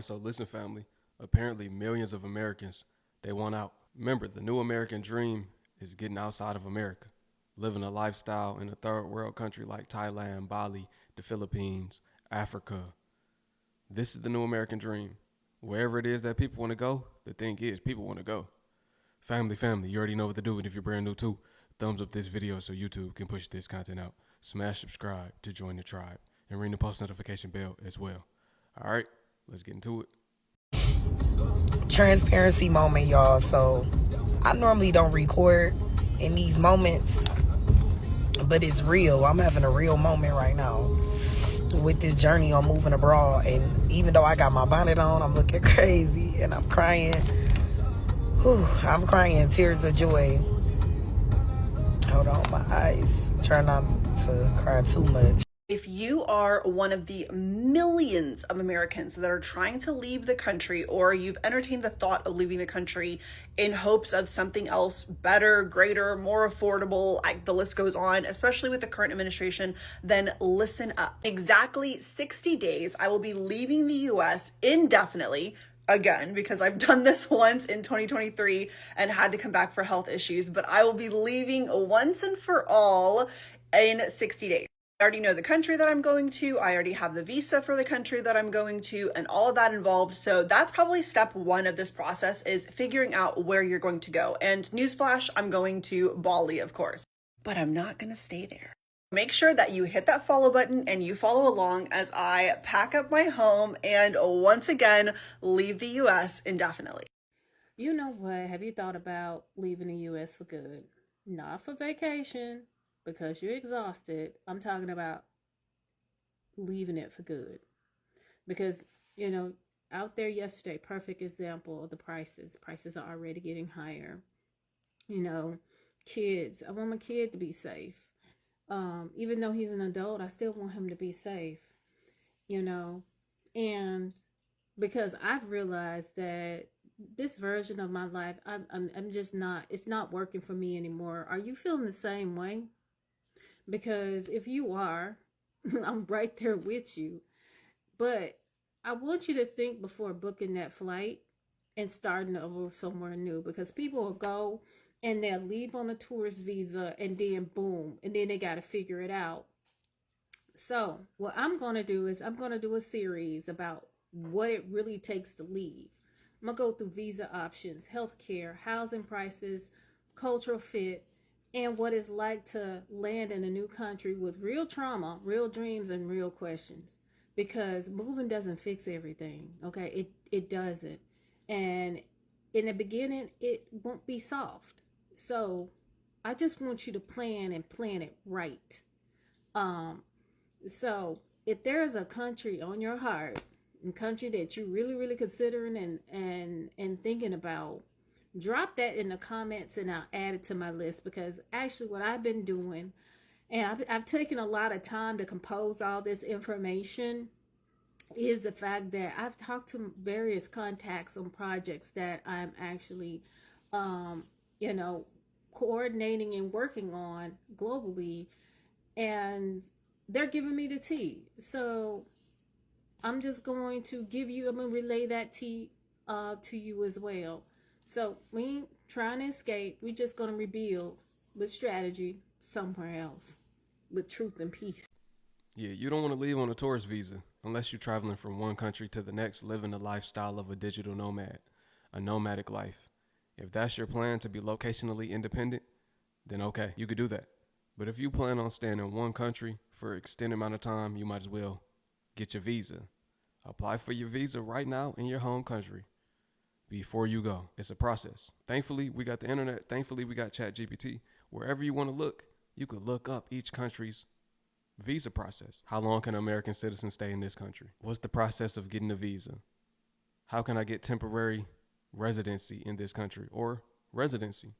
so listen, family. Apparently, millions of Americans, they want out. Remember, the new American dream is getting outside of America, living a lifestyle in a third world country like Thailand, Bali, the Philippines, Africa. This is the new American dream. Wherever it is that people want to go, the thing is, people want to go. Family, you already know what to do. And if you're brand new too, thumbs up this video so YouTube can push this content out. Smash subscribe to join the tribe and ring the post notification bell as well. All right, let's get into it. Transparency moment, y'all. So I normally don't record in these moments, but it's real. I'm having a real moment right now with this journey on moving abroad. And even though I got my bonnet on, I'm looking crazy and I'm crying. I'm crying tears of joy. Hold on, my eyes. Try not to cry too much. If you are one of the millions of Americans that are trying to leave the country, or you've entertained the thought of leaving the country in hopes of something else better, greater, more affordable, the list goes on, especially with the current administration, then listen up. Exactly 60 days, I will be leaving the US indefinitely. Again, because I've done this once in 2023 and had to come back for health issues, but I will be leaving once and for all in 60 days. I already know the country that I'm going to. I already have the visa for the country that I'm going to and all of that involved. So that's probably step one of this process, is figuring out where you're going to go. And newsflash, I'm going to Bali, of course, but I'm not going to stay there. Make sure that you hit that follow button and you follow along as I pack up my home and once again leave the US indefinitely. You know what? Have you thought about leaving the US for good? Not for vacation, because you're exhausted. I'm talking about leaving it for good. Because, out there yesterday, perfect example of the prices. Prices are already getting higher. Kids. I want my kid to be safe. Even though he's an adult, I still want him to be safe, and because I've realized that this version of my life, I'm just not, it's not working for me anymore. Are you feeling the same way? Because if you are, I'm right there with you. But I want you to think before booking that flight and starting over somewhere new, because people will go and they'll leave on a tourist visa and then boom, and then they got to figure it out. So what I'm going to do is I'm going to do a series about what it really takes to leave. I'm going to go through visa options, healthcare, housing prices, cultural fit, and what it's like to land in a new country with real trauma, real dreams, and real questions. Because moving doesn't fix everything, okay? It doesn't. And in the beginning, it won't be soft. So I just want you to plan it right. So if there's a country on your heart, a country that you're really, really considering and thinking about, drop that in the comments and I'll add it to my list. Because actually what I've been doing, and I've taken a lot of time to compose all this information, is the fact that I've talked to various contacts on projects that I'm actually, coordinating and working on globally, and they're giving me the tea. So I'm just going to I'm going to relay that tea to you as well. So we ain't trying to escape. We're just going to rebuild with strategy somewhere else, with truth and peace. Yeah, you don't want to leave on a tourist visa unless you're traveling from one country to the next, living the lifestyle of a digital nomad, a nomadic life. If that's your plan, to be locationally independent, then okay, you could do that. But if you plan on staying in one country for an extended amount of time, you might as well get your visa. Apply for your visa right now in your home country before you go. It's a process. Thankfully, we got the internet. Thankfully, we got ChatGPT. Wherever you want to look, you could look up each country's visa process. How long can an American citizen stay in this country? What's the process of getting a visa? How can I get temporary residency in this country, or residency?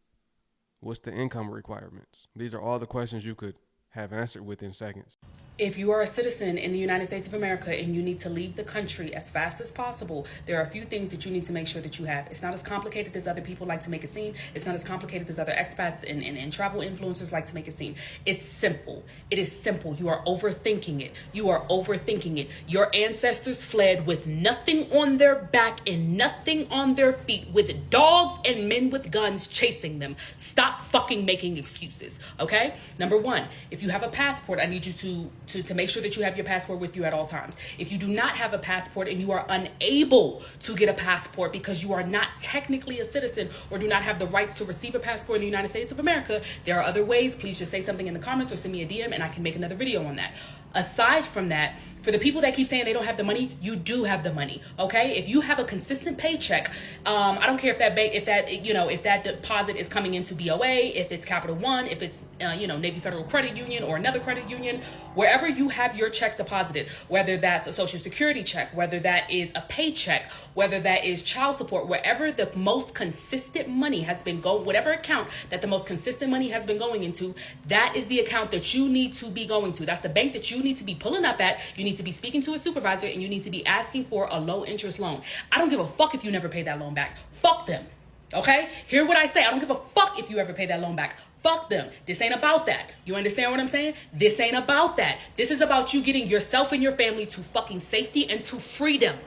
What's the income requirements? These are all the questions you could have answered within seconds. If you are a citizen in the United States of America and you need to leave the country as fast as possible, there are a few things that you need to make sure that you have. It's not as complicated as other people like to make it seem. It's not as complicated as other expats and travel influencers like to make it seem. It's simple. It is simple. You are overthinking it. You are overthinking it. Your ancestors fled with nothing on their back and nothing on their feet, with dogs and men with guns chasing them. Stop fucking making excuses, okay? Number one, if you have a passport, I need you to make sure that you have your passport with you at all times. If you do not have a passport and you are unable to get a passport because you are not technically a citizen or do not have the rights to receive a passport in the United States of America, there are other ways. Please just say something in the comments or send me a DM and I can make another video on that. Aside from that, for the people that keep saying they don't have the money, you do have the money, okay? If you have a consistent paycheck, I don't care if that bank, if that deposit is coming into BOA, if it's Capital One, if it's Navy Federal Credit Union or another credit union, wherever you have your checks deposited, whether that's a Social Security check, whether that is a paycheck, whether that is child support, wherever the most consistent money has been whatever account that the most consistent money has been going into, that is the account that you need to be going to. That's the bank that you need to be pulling up at. You need to be speaking to a supervisor and you need to be asking for a low interest loan. I don't give a fuck if you never pay that loan back. Fuck them. Okay? Hear what I say. I don't give a fuck if you ever pay that loan back. Fuck them. This ain't about that. You understand what I'm saying? This ain't about that. This is about you getting yourself and your family to fucking safety and to freedom.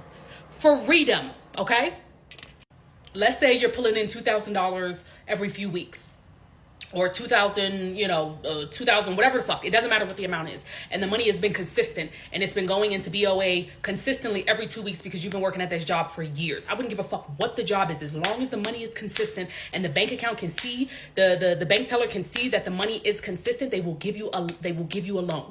Freedom. Okay? Let's say you're pulling in $2,000 every few weeks. Or 2,000, 2,000, whatever the fuck. It doesn't matter what the amount is. And the money has been consistent. And it's been going into BOA consistently every 2 weeks because you've been working at this job for years. I wouldn't give a fuck what the job is. As long as the money is consistent and the bank account can see, the bank teller can see that the money is consistent, they will give you a loan. They will give you a loan.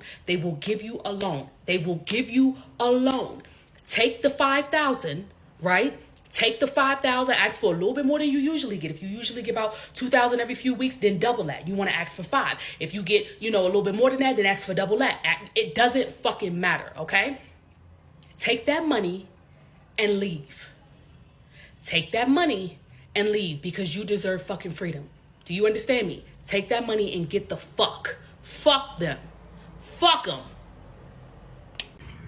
They will give you a loan. Take the 5,000, right? Take the 5,000, ask for a little bit more than you usually get. If you usually get about 2,000 every few weeks, then double that. You want to ask for 5. If you get, a little bit more than that, then ask for double that. It doesn't fucking matter, okay? Take that money and leave. Take that money and leave because you deserve fucking freedom. Do you understand me? Take that money and get the fuck. Fuck them. Fuck them.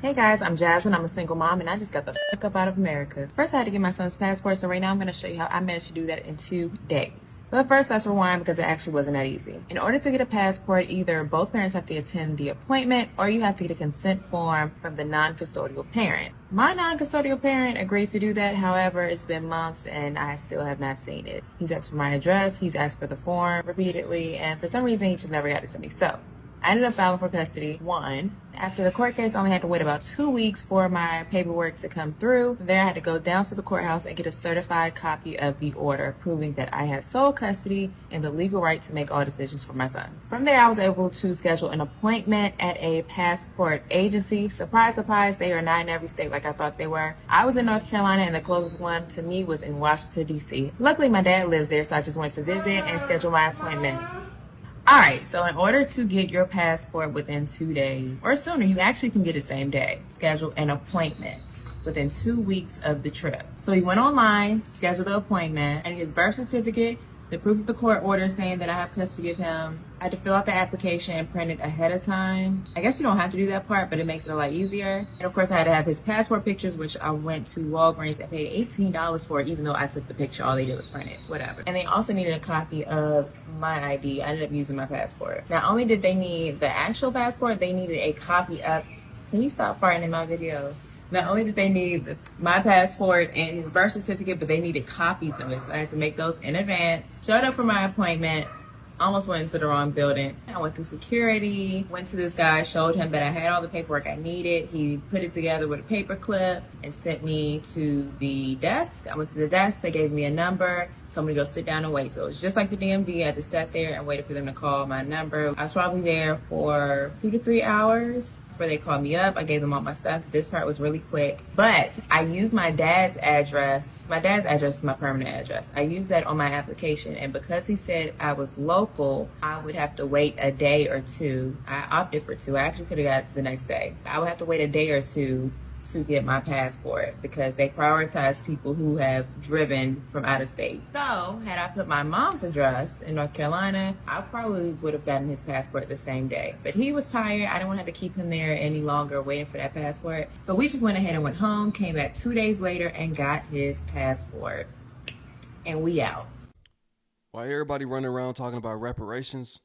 Hey guys, I'm Jasmine. I'm a single mom and I just got the fuck up out of America. First, I had to get my son's passport, so right now I'm going to show you how I managed to do that in 2 days. But first, let's rewind because it actually wasn't that easy. In order to get a passport, either both parents have to attend the appointment or you have to get a consent form from the non-custodial parent. My non-custodial parent agreed to do that. However, it's been months and I still have not seen it. He's asked for my address, he's asked for the form repeatedly, and for some reason he just never got it to me. So I ended up filing for custody. 1, after the court case, I only had to wait about 2 weeks for my paperwork to come through. Then I had to go down to the courthouse and get a certified copy of the order proving that I had sole custody and the legal right to make all decisions for my son. From there, I was able to schedule an appointment at a passport agency. Surprise, surprise, they are not in every state like I thought they were. I was in North Carolina and the closest one to me was in Washington, D.C. Luckily, my dad lives there, so I just went to visit and schedule my appointment. Alright, so in order to get your passport within 2 days or sooner, you actually can get it same day. Schedule an appointment within 2 weeks of the trip. So he went online, scheduled the appointment, and his birth certificate, the proof of the court order saying that I have custody of him. I had to fill out the application and print it ahead of time. I guess you don't have to do that part, but it makes it a lot easier. And of course, I had to have his passport pictures, which I went to Walgreens and paid $18 for it, even though I took the picture. All they did was print it, whatever. And they also needed a copy of my ID. I ended up using my passport. Not only did they need the actual passport, they needed a copy of... Can you stop farting in my video? Not only did they need my passport and his birth certificate, but they needed copies of it. So I had to make those in advance. Showed up for my appointment. Almost went into the wrong building. I went through security, went to this guy, showed him that I had all the paperwork I needed. He put it together with a paper clip and sent me to the desk. I went to the desk. They gave me a number, told me to go sit down and wait. So it was just like the DMV. I just sat there and waited for them to call my number. I was probably there for 2 to 3 hours. Before they called me up, I gave them all my stuff. This part was really quick, but I used my dad's address. My dad's address is my permanent address. I used that on my application, and because he said I was local, I would have to wait a day or two. I opted for 2. I actually could have got the next day. I would have to wait a day or 2 to get my passport because they prioritize people who have driven from out of state. So had I put my mom's address in North Carolina, I probably would have gotten his passport the same day. But he was tired. I didn't want to have to keep him there any longer waiting for that passport. So we just went ahead and went home, came back 2 days later and got his passport. And we out. While everybody running around talking about reparations,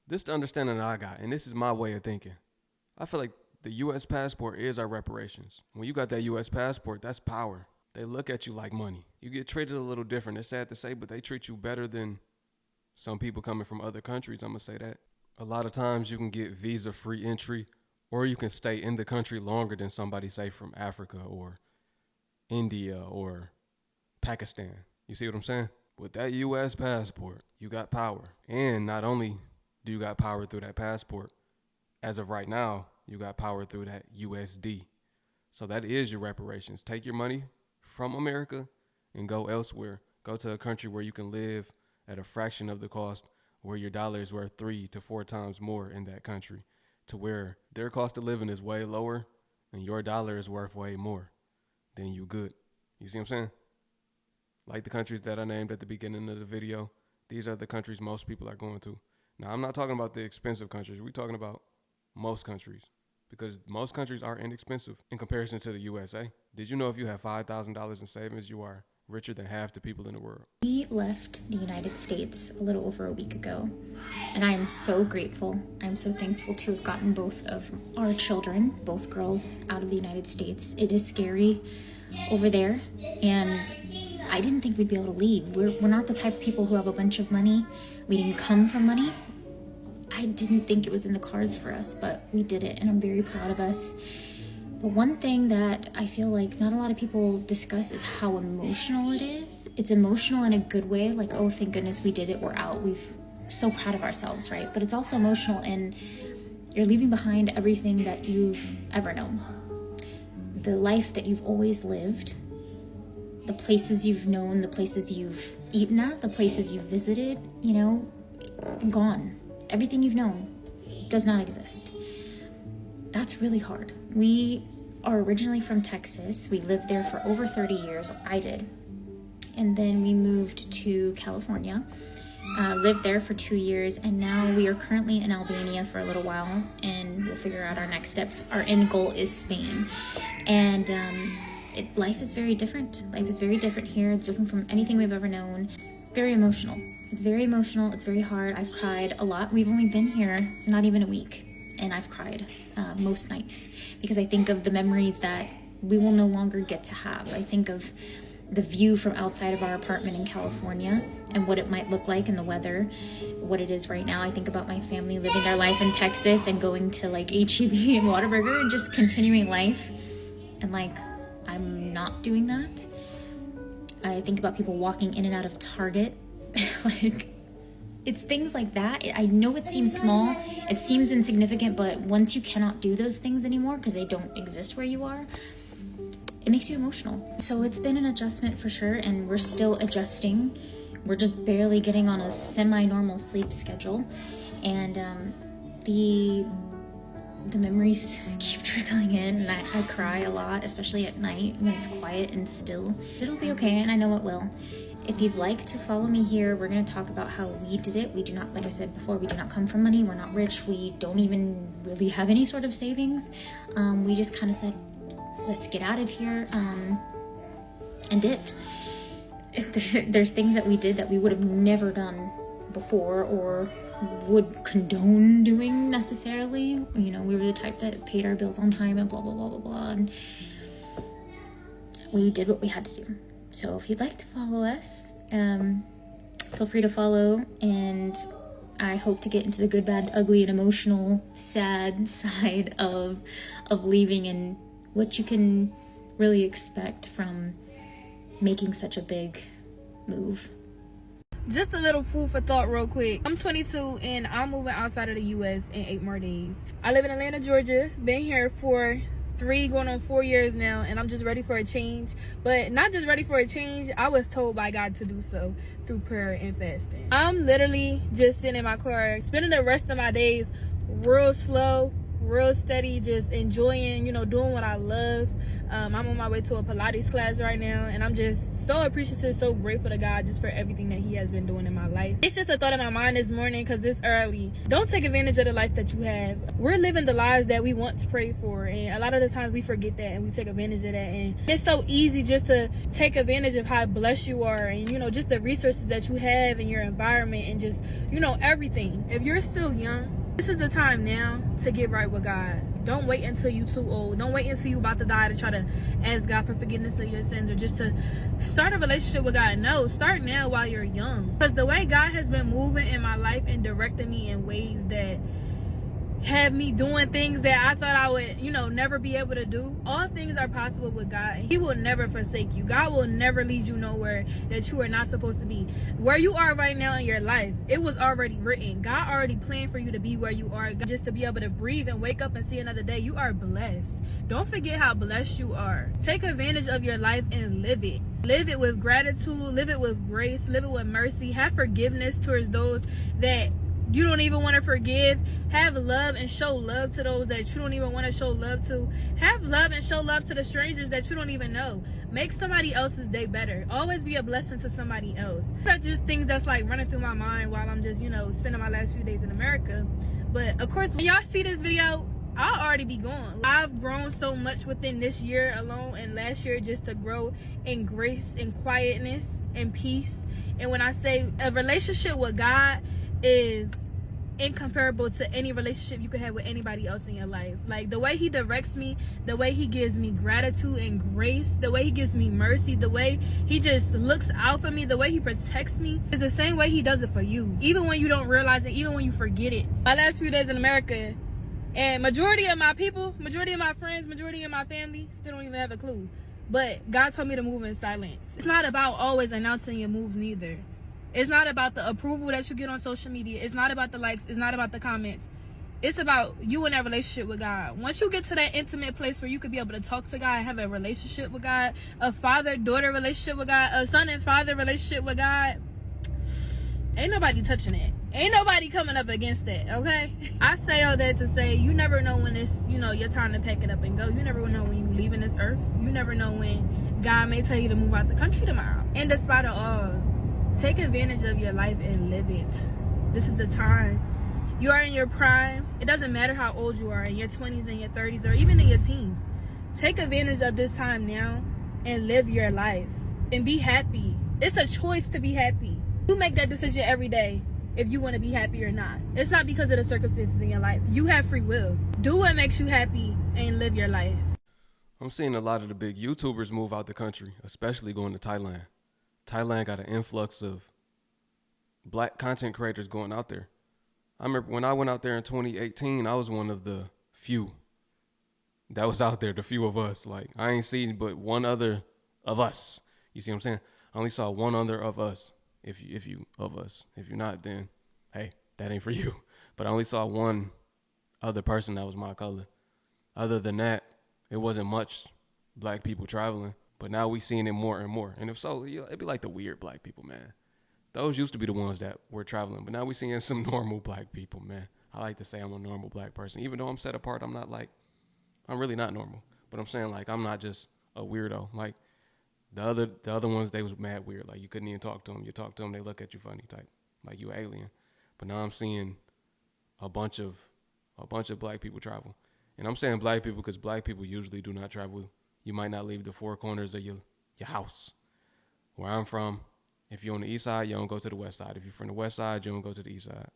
this is the understanding that I got, and this is my way of thinking. I feel like the U.S. passport is our reparations. When you got that U.S. passport, that's power. They look at you like money. You get treated a little different. It's sad to say, but they treat you better than some people coming from other countries. I'm going to say that. A lot of times you can get visa-free entry, or you can stay in the country longer than somebody, say, from Africa or India or Pakistan. You see what I'm saying? With that U.S. passport, you got power. And not only do you got power through that passport, as of right now, you got power through that USD. So that is your reparations. Take your money from America and go elsewhere. Go to a country where you can live at a fraction of the cost, where your dollar is worth 3 to 4 times more in that country, to where their cost of living is way lower and your dollar is worth way more. Then you good. You see what I'm saying? Like the countries that I named at the beginning of the video, these are the countries most people are going to. Now, I'm not talking about the expensive countries. We're talking about most countries, because most countries are inexpensive in comparison to the USA. Did you know if you have $5,000 in savings, you are richer than half the people in the world? We left the United States a little over a week ago, and I am so grateful. I'm so thankful to have gotten both of our children, both girls, out of the United States. It is scary over there, and I didn't think we'd be able to leave. We're not the type of people who have a bunch of money. We didn't come from money. I didn't think it was in the cards for us, but we did it, and I'm very proud of us. But one thing that I feel like not a lot of people discuss is how emotional it is. It's emotional in a good way, like, oh, thank goodness we did it, we're out. We're so proud of ourselves, right? But it's also emotional in you're leaving behind everything that you've ever known. The life that you've always lived, the places you've known, the places you've eaten at, the places you've visited, gone. Everything you've known does not exist. That's really hard. We are originally from Texas. We lived there for over 30 years. I did. And then we moved to California, lived there for 2 years, and now we are currently in Albania for a little while, and we'll figure out our next steps. Our end goal is Spain. And life is very different. Life is very different here. It's different from anything we've ever known. It's very emotional. It's very emotional. It's very hard. I've cried a lot. We've only been here not even a week, and I've cried most nights because I think of the memories that we will no longer get to have. I think of the view from outside of our apartment in California and what it might look like in the weather, what it is right now. I think about my family living their life in Texas and going to like H-E-B and Whataburger and just continuing life, and like I'm not doing that. I think about people walking in and out of Target. Like, it's things like that. I know it seems small, it seems insignificant, but once you cannot do those things anymore because they don't exist where you are, it makes you emotional. So it's been an adjustment for sure, and we're still adjusting. We're just barely getting on a semi-normal sleep schedule, and the memories keep trickling in, and I cry a lot, especially at night when it's quiet and still. It'll be okay, and I know it will. If you'd like to follow me here, we're going to talk about how we did it. We do not, like I said before, we do not come from money. We're not rich. We don't even really have any sort of savings. We just kind of said, let's get out of here, and dipped. There's things that we did that we would have never done before or would condone doing necessarily. We were the type that paid our bills on time and blah, blah, blah, blah, blah. And we did what we had to do. So if you'd like to follow us, feel free to follow, and I hope to get into the good, bad, ugly, and emotional, sad side of leaving and what you can really expect from making such a big move. Just a little food for thought real quick. I'm 22 and I'm moving outside of the US in 8 more days. I live in Atlanta, Georgia. Been here for 3 going on 4 years now, and I'm just ready for a change. But not just ready for a change, I was told by God to do so through prayer and fasting. I'm literally just sitting in my car, spending the rest of my days real slow, real steady, just enjoying, doing what I love. I'm on my way to a Pilates class right now, and I'm just so appreciative, so grateful to God just for everything that he has been doing in my life. It's just a thought in my mind this morning because it's early. Don't take advantage of the life that you have. We're living the lives that we once prayed for, and a lot of the times we forget that and we take advantage of that. And it's so easy just to take advantage of how blessed you are and, just the resources that you have in your environment and just, everything. If you're still young, this is the time now to get right with God. Don't wait until you too old. Don't wait until you about to die to try to ask God for forgiveness of your sins or just to start a relationship with God. No, start now while you're young. Because the way God has been moving in my life and directing me in ways that have me doing things that I thought I would, never be able to do. All things are possible with God. He will never forsake you. God will never lead you nowhere that you are not supposed to be. Where you are right now in your life, it was already written. God already planned for you to be where you are. Just to be able to breathe and wake up and see another day. You are blessed. Don't forget how blessed you are. Take advantage of your life and live it. Live it with gratitude. Live it with grace. Live it with mercy. Have forgiveness towards those that you don't even want to forgive. Have love and show love to those that you don't even want to show love to. Have love and show love to the strangers that you don't even know. Make somebody else's day better. Always be a blessing to somebody else. These are just things that's like running through my mind while I'm just, spending my last few days in America. But of course, when y'all see this video, I'll already be gone. I've grown so much within this year alone and last year just to grow in grace and quietness and peace. And when I say a relationship with God is incomparable to any relationship you could have with anybody else in your life. Like the way he directs me, the way he gives me gratitude and grace, the way he gives me mercy, the way he just looks out for me, the way he protects me is the same way he does it for you. Even when you don't realize it, even when you forget it. My last few days in America, and majority of my people, majority of my friends, majority of my family still don't even have a clue. But God told me to move in silence. It's not about always announcing your moves neither. It's not about the approval that you get on social media. It's not about the likes. It's not about the comments. It's about you and that relationship with God. Once you get to that intimate place where you could be able to talk to God and have a relationship with God, a father-daughter relationship with God, a son and father relationship with God, ain't nobody touching it. Ain't nobody coming up against that, okay? I say all that to say you never know when it's, your time to pack it up and go. You never know when you're leaving this earth. You never know when God may tell you to move out the country tomorrow. And despite of all, take advantage of your life and live it. This is the time. You are in your prime. It doesn't matter how old you are, in your 20s, in your 30s, or even in your teens. Take advantage of this time now and live your life and be happy. It's a choice to be happy. You make that decision every day if you want to be happy or not. It's not because of the circumstances in your life. You have free will. Do what makes you happy and live your life. I'm seeing a lot of the big YouTubers move out the country, especially going to Thailand. Thailand got an influx of black content creators going out there. I remember when I went out there in 2018, I was one of the few that was out there, the few of us. Like, I ain't seen but one other of us. You see what I'm saying? I only saw one other of us. If you of us. If you're not, then, hey, that ain't for you. But I only saw one other person that was my color. Other than that, it wasn't much black people traveling. But now we seeing it more and more. And if so, it'd be like the weird black people, man. Those used to be the ones that were traveling. But now we seeing some normal black people, man. I like to say I'm a normal black person. Even though I'm set apart, I'm really not normal. But I'm saying, like, I'm not just a weirdo. Like, the other ones, they was mad weird. Like, you couldn't even talk to them. You talk to them, they look at you funny type. Like, you an alien. But now I'm seeing a bunch of black people travel. And I'm saying black people because black people usually do not travel. You might not leave the four corners of your house. Where I'm from, if you're on the east side, you don't go to the west side. If you're from the west side, you don't go to the east side.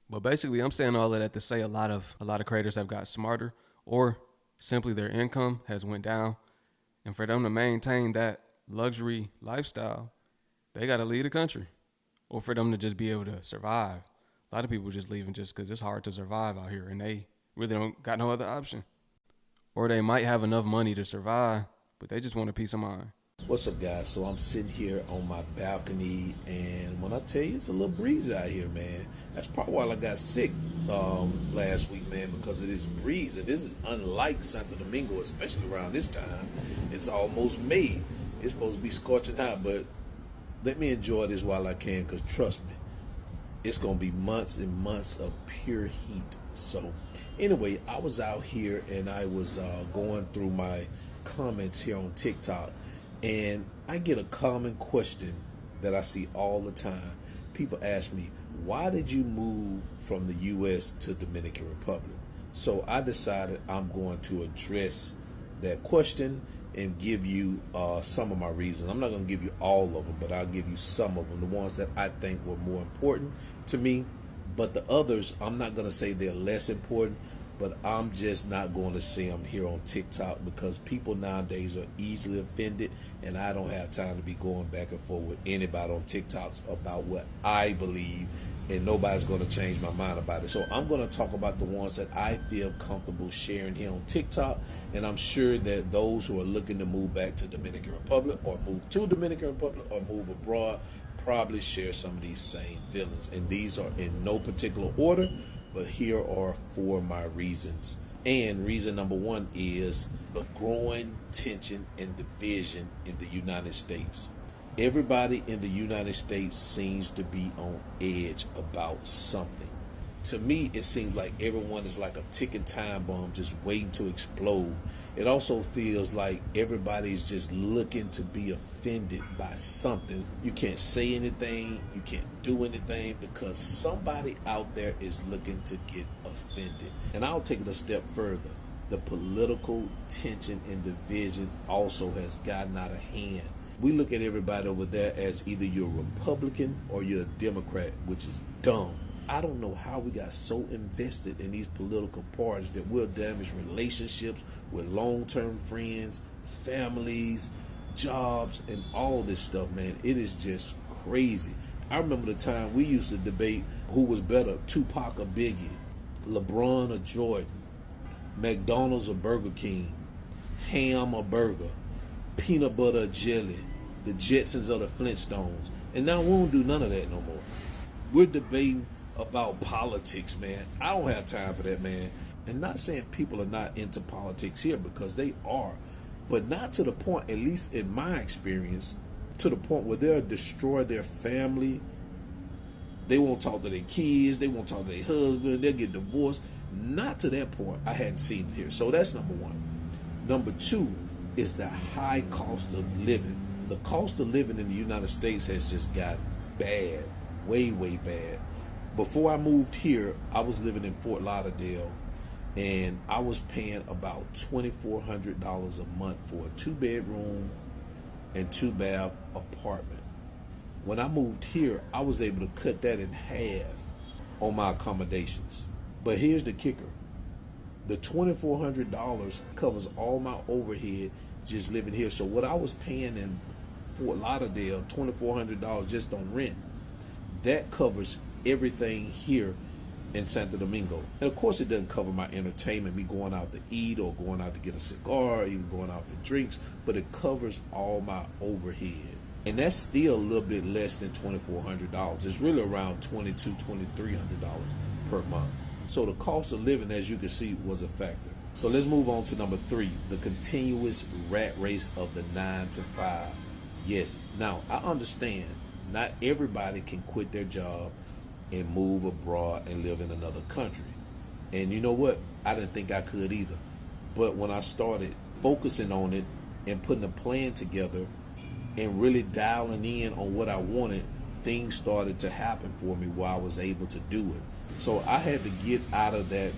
But basically, I'm saying all of that to say a lot of creators have got smarter, or simply their income has went down. And for them to maintain that luxury lifestyle, they got to leave the country. Or for them to just be able to survive. A lot of people just leaving just because it's hard to survive out here, and they really don't got no other option. Or they might have enough money to survive, but they just want a peace of mind. What's up, guys? So I'm sitting here on my balcony, and when I tell you it's a little breeze out here, man, that's probably why I got sick last week, man, because of this breeze. And this is unlike Santo Domingo, especially around this time. It's almost May. It's supposed to be scorching hot, but let me enjoy this while I can, because trust me, it's gonna be months and months of pure heat. So anyway, I was out here and I was going through my comments here on TikTok, and I get a common question that I see all the time. People ask me, why did you move from the US to Dominican Republic? So I decided I'm going to address that question and give you some of my reasons. I'm not going to give you all of them, but I'll give you some of them, the ones that I think were more important to me. But the others, I'm not going to say they're less important, but I'm just not going to say them here on TikTok because people nowadays are easily offended, and I don't have time to be going back and forth with anybody on TikTok about what I believe, and nobody's going to change my mind about it. So I'm going to talk about the ones that I feel comfortable sharing here on TikTok, and I'm sure that those who are looking to move back to Dominican Republic or move to Dominican Republic or move abroad probably share some of these same feelings. And these are in no particular order, but here are 4 of my reasons. And reason number 1 is the growing tension and division in the United States. Everybody in the United States seems to be on edge about something. To me, it seems like everyone is like a ticking time bomb just waiting to explode. It also feels like everybody's just looking to be offended by something. You can't say anything, you can't do anything because somebody out there is looking to get offended. And I'll take it a step further. The political tension and division also has gotten out of hand. We look at everybody over there as either you're a Republican or you're a Democrat, which is dumb. I don't know how we got so invested in these political parties that we'll damage relationships with long-term friends, families, jobs, and all this stuff, man. It is just crazy. I remember the time we used to debate who was better, Tupac or Biggie, LeBron or Jordan, McDonald's or Burger King, ham or burger, peanut butter or jelly, the Jetsons or the Flintstones. And now we don't do none of that no more. We're debating about politics, man. I don't have time for that, man. And not saying people are not into politics here, because they are, but not to the point, at least in my experience, to the point where they'll destroy their family. They won't talk to their kids, they won't talk to their husband, they'll get divorced. Not to that point. I hadn't seen it here. So that's number 1. Number 2 is the high cost of living. The cost of living in the United States has just gotten bad, way bad. Before I moved here, I was living in Fort Lauderdale, and I was paying about $2,400 a month for a 2-bedroom and 2-bath apartment. When I moved here, I was able to cut that in half on my accommodations. But here's the kicker. The $2,400 covers all my overhead just living here. So what I was paying in Fort Lauderdale, $2,400 just on rent, that covers everything here in Santo Domingo. And of course it doesn't cover my entertainment, me going out to eat or going out to get a cigar, or even going out for drinks, but it covers all my overhead. And that's still a little bit less than $2,400. It's really around $2,200, $2,300 per month. So the cost of living, as you can see, was a factor. So let's move on to number 3, the continuous rat race of the 9 to 5. Yes, now I understand not everybody can quit their job and move abroad and live in another country. And you know what? I didn't think I could either. But when I started focusing on it and putting a plan together and really dialing in on what I wanted, things started to happen for me where I was able to do it. So I had to get out of that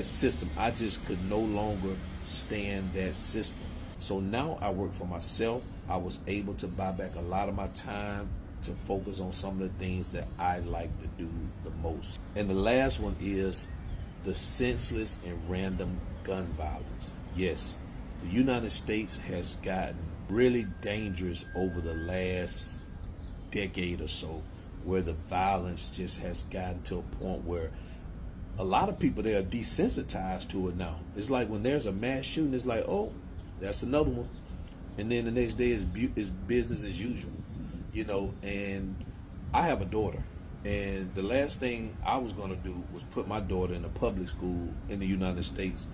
system. I just could no longer stand that system. So now I work for myself. I was able to buy back a lot of my time to focus on some of the things that I like to do the most. And the last one is the senseless and random gun violence. Yes, the United States has gotten really dangerous over the last decade or so, where the violence just has gotten to a point where a lot of people, they are desensitized to it now. It's like when there's a mass shooting, it's like, oh, that's another one. And then the next day is business as usual, you know. And I have a daughter, and the last thing I was going to do was put my daughter in a public school in the United States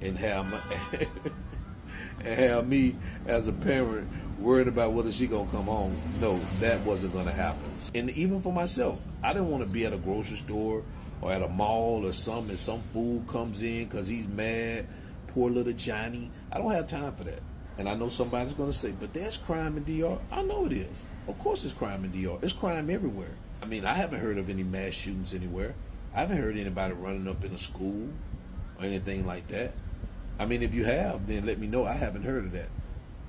and have and have me as a parent worried about whether she gonna come home. No, that wasn't gonna happen. And even for myself, I didn't want to be at a grocery store or at a mall or something and some fool comes in because he's mad. Poor little Johnny. I don't have time for that. And I know somebody's gonna say, but there's crime in DR. I know it is. Of course there's crime in DR. There's crime everywhere. I mean, I haven't heard of any mass shootings anywhere. I haven't heard anybody running up in a school or anything like that. I mean, if you have, then let me know. I haven't heard of that.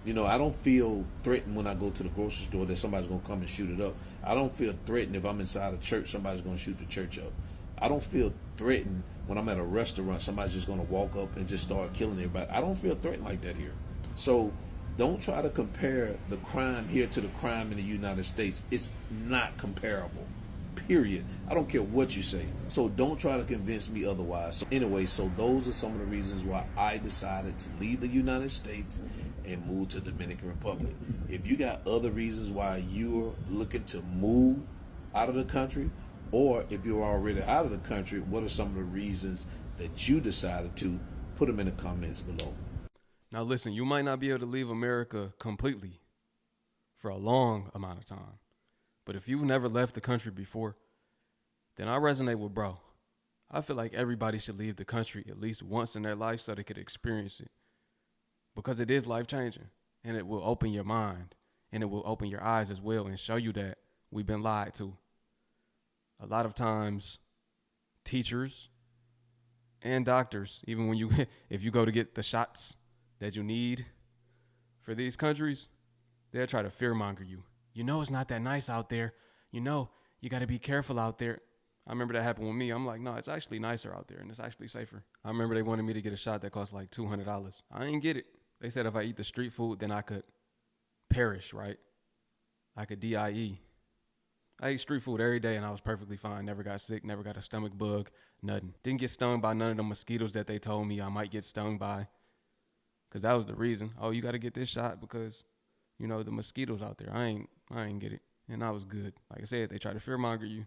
You know, I don't feel threatened when I go to the grocery store that somebody's going to come and shoot it up. I don't feel threatened if I'm inside a church, somebody's going to shoot the church up. I don't feel threatened when I'm at a restaurant, somebody's just going to walk up and just start killing everybody. I don't feel threatened like that here. So don't try to compare the crime here to the crime in the United States. It's not comparable, period. I don't care what you say. So don't try to convince me otherwise. So anyway, so those are some of the reasons why I decided to leave the United States and move to Dominican Republic. If you got other reasons why you're looking to move out of the country, or if you're already out of the country, what are some of the reasons that you decided to? Put them in the comments below. Now listen, you might not be able to leave America completely for a long amount of time. But if you've never left the country before, then I resonate with bro. I feel like everybody should leave the country at least once in their life so they could experience it. Because it is life-changing, and it will open your mind, and it will open your eyes as well and show you that we've been lied to. A lot of times, teachers and doctors, even when if you go to get the shots that you need for these countries, they'll try to fearmonger you. You know it's not that nice out there. You know you got to be careful out there. I remember that happened with me. I'm like, no, it's actually nicer out there, and it's actually safer. I remember they wanted me to get a shot that cost like $200. I didn't get it. They said if I eat the street food, then I could perish, right? I could DIE. I ate street food every day, and I was perfectly fine. Never got sick, never got a stomach bug, nothing. Didn't get stung by none of the mosquitoes that they told me I might get stung by. Because that was the reason. Oh, you got to get this shot because, you know, the mosquitoes out there. I ain't get it. And I was good. Like I said, they try to fearmonger you.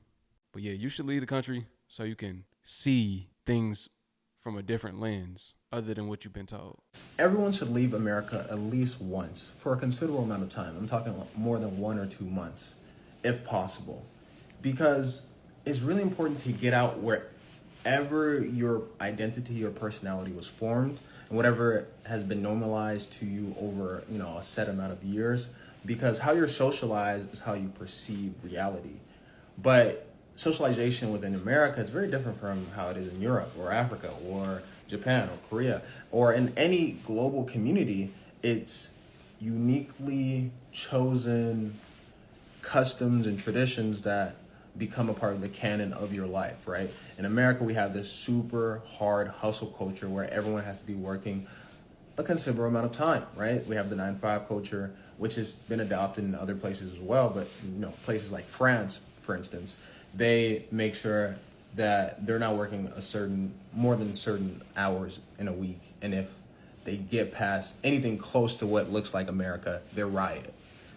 But yeah, you should leave the country so you can see things from a different lens other than what you've been told. Everyone should leave America at least once for a considerable amount of time. I'm talking more than 1 or 2 months, if possible, because it's really important to get out wherever your identity or personality was formed and whatever has been normalized to you over, a set amount of years, because how you're socialized is how you perceive reality. But socialization within America is very different from how it is in Europe or Africa or Japan or Korea or in any global community. It's uniquely chosen customs and traditions that become a part of the canon of your life, right? In America, we have this super hard hustle culture where everyone has to be working a considerable amount of time, right? We have the 9-to-5 culture, which has been adopted in other places as well. But, places like France, for instance, they make sure that they're not working more than certain hours in a week. And if they get past anything close to what looks like America, they're riot.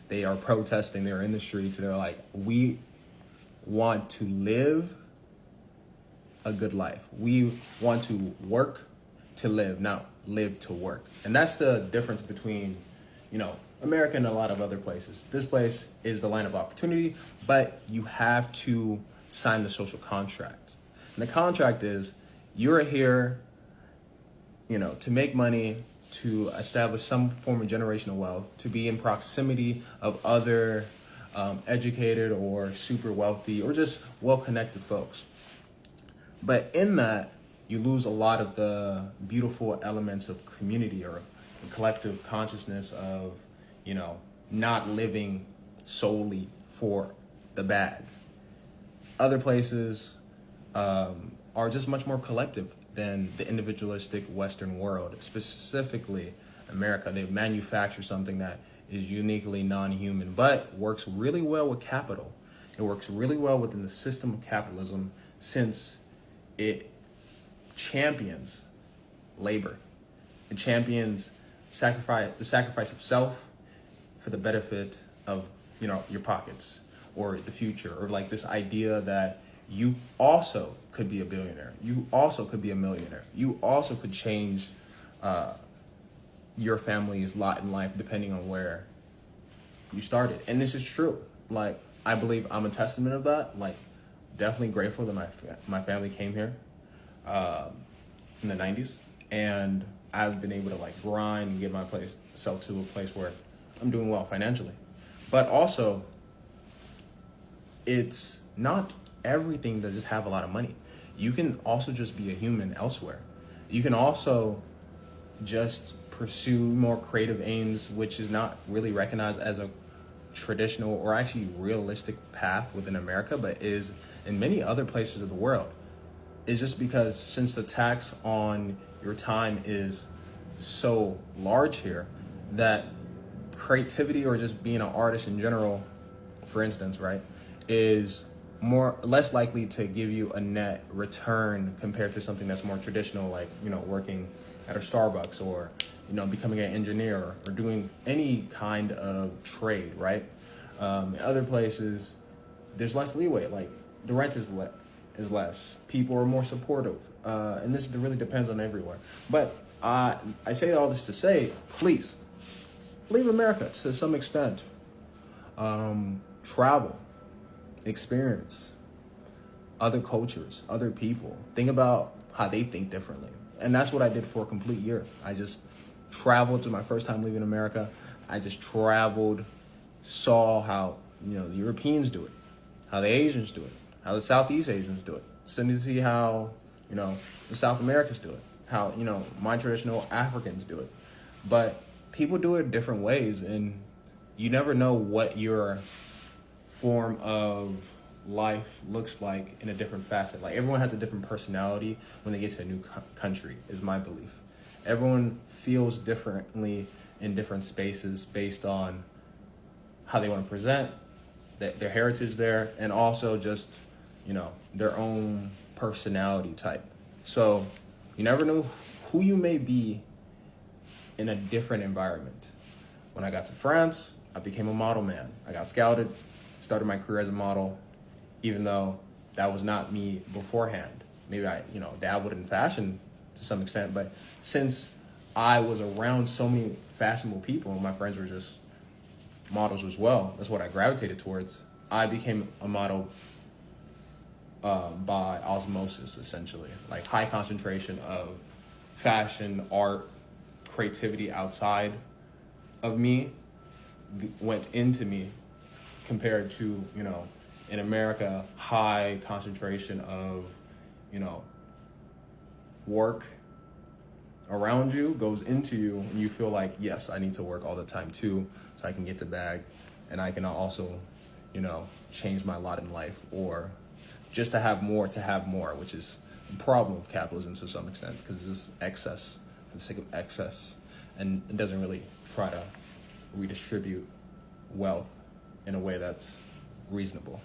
They are protesting, they're in the streets, they're like, we want to live a good life. We want to work to live, not live to work. And that's the difference between, America and a lot of other places. This place is the land of opportunity, but you have to sign the social contract. And the contract is you're here, to make money, to establish some form of generational wealth, to be in proximity of other educated or super wealthy or just well-connected folks. But in that, you lose a lot of the beautiful elements of community or the collective consciousness of, not living solely for the bag. Other places are just much more collective than the individualistic Western world, specifically America. They manufacture something that is uniquely non-human, but works really well with capital. It works really well within the system of capitalism since it champions labor. It champions the sacrifice of self for the benefit of, your pockets or the future, or like this idea that you also could be a billionaire. You also could be a millionaire. You also could change your family's lot in life depending on where you started. And this is true. Like, I believe I'm a testament of that. Like, definitely grateful that my family came here in the 90s. And I've been able to like grind and get myself to a place where I'm doing well financially. But also, it's not everything to just have a lot of money. You can also just be a human elsewhere. You can also just pursue more creative aims, which is not really recognized as a traditional or actually realistic path within America, but is in many other places of the world. Is just because since the tax on your time is so large here, that creativity or just being an artist in general, for instance, right, is less likely to give you a net return compared to something that's more traditional, like, you know, working at a Starbucks or, you know, becoming an engineer or doing any kind of trade, right? In other places, there's less leeway. Like, the rent is less. People are more supportive. And this really depends on everywhere. But I say all this to say, please, leave America to some extent. Travel, experience other cultures, other people. Think about how they think differently. And that's what I did for a complete year. I just traveled to my first time leaving America. I just traveled, saw how, you know, the Europeans do it, how the Asians do it, how the Southeast Asians do it. So to see how, you know, the South Americans do it, how, you know, my traditional Africans do it. But people do it different ways, and you never know what your form of life looks like in a different facet. Like, everyone has a different personality when they get to a new country, is my belief. Everyone feels differently in different spaces based on how they want to present their heritage there, and also just, you know, their own personality type. So you never know who you may be in a different environment. When I got to France, I became a model man. I got scouted, started my career as a model, even though that was not me beforehand. Maybe I, you know, dabbled in fashion to some extent, but since I was around so many fashionable people, and my friends were just models as well, that's what I gravitated towards. I became a model by osmosis, essentially. Like, high concentration of fashion, art, creativity outside of me went into me, compared to, you know, in America, high concentration of, you know, work around you goes into you, and you feel like, yes, I need to work all the time too, so I can get the bag, and I can also, you know, change my lot in life, or just to have more, which is the problem of capitalism to some extent, because it's just excess for the sake of excess, and it doesn't really try to redistribute wealth in a way that's reasonable.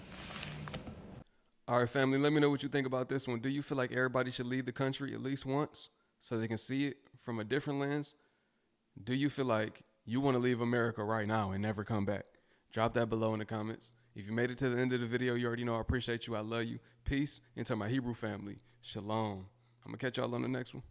All right, family, let me know what you think about this one. Do you feel like everybody should leave the country at least once so they can see it from a different lens? Do you feel like you want to leave America right now and never come back? Drop that below in the comments. If you made it to the end of the video, you already know I appreciate you. I love you. Peace. And to my Hebrew family, shalom. I'm going to catch y'all on the next one.